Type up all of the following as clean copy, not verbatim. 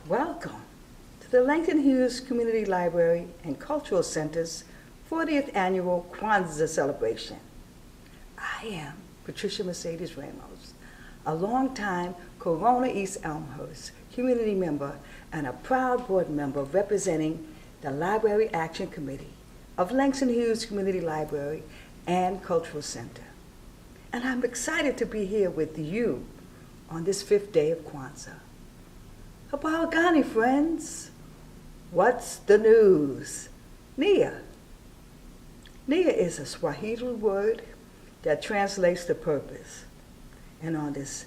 Welcome to the Langston Hughes Community Library and Cultural Center's 40th Annual Kwanzaa Celebration. I am Patricia Mercedes Ramos, a longtime Corona East Elmhurst community member and a proud board member representing the Library Action Committee of Langston Hughes Community Library and Cultural Center. And I'm excited to be here with you on this 5th day of Kwanzaa. Habari gani, friends? What's the news? Nia. Nia is a Swahili word that translates to purpose. And on this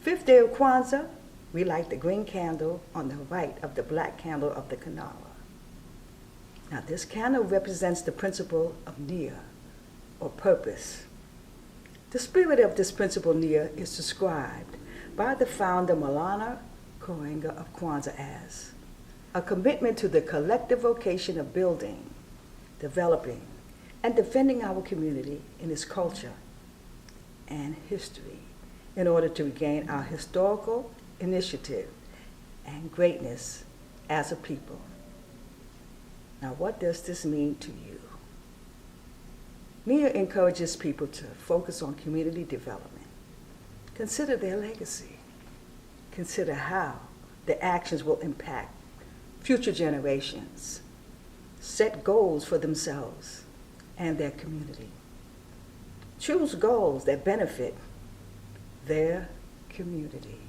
5th day of Kwanzaa, we light the green candle on the right of the black candle of the Kanawa. Now this candle represents the principle of Nia, or purpose. The spirit of this principle, Nia, is described by the founder Maulana Karenga of Kwanzaa as a commitment to the collective vocation of building, developing, and defending our community in its culture and history in order to regain our historical initiative and greatness as a people. Now, what does this mean to you? Nia encourages people to focus on community development. Consider their legacy. Consider how their actions will impact future generations. Set goals for themselves and their community. Choose goals that benefit their community.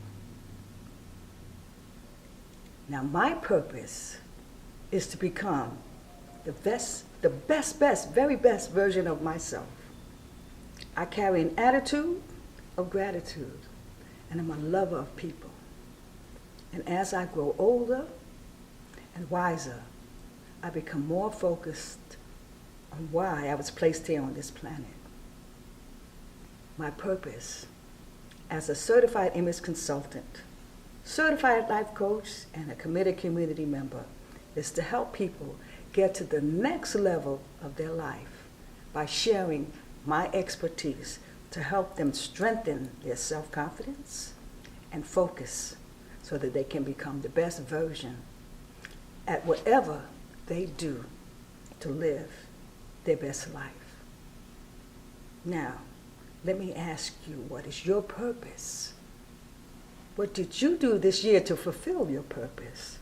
Now, my purpose is to become the very best version of myself. I carry an attitude of gratitude, and I'm a lover of people. And as I grow older and wiser, I become more focused on why I was placed here on this planet. My purpose as a certified image consultant, certified life coach, and a committed community member is to help people get to the next level of their life by sharing my expertise to help them strengthen their self-confidence and focus so that they can become the best version at whatever they do to live their best life. Now, let me ask you, what is your purpose? What did you do this year to fulfill your purpose?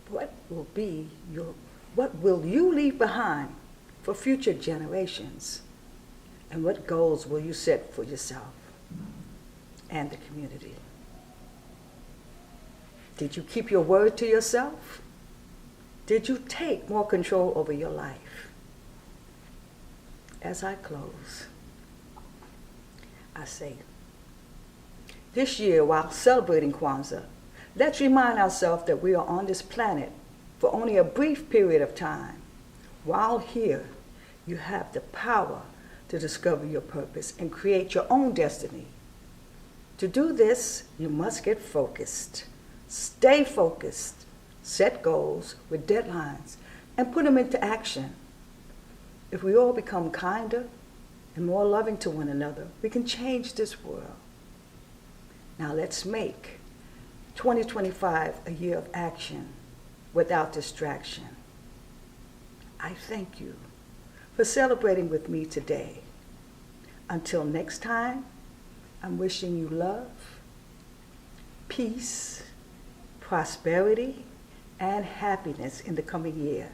What will you leave behind for future generations? And what goals will you set for yourself and the community? Did you keep your word to yourself? Did you take more control over your life? As I close, I say, this year, while celebrating Kwanzaa, let's remind ourselves that we are on this planet for only a brief period of time. While here, you have the power to discover your purpose and create your own destiny. To do this, you must get focused. Stay focused, set goals with deadlines, and put them into action. If we all become kinder and more loving to one another, we can change this world. Now let's make 2025 a year of action without distraction. I thank you for celebrating with me today. Until next time, I'm wishing you love, peace, prosperity, and happiness in the coming year.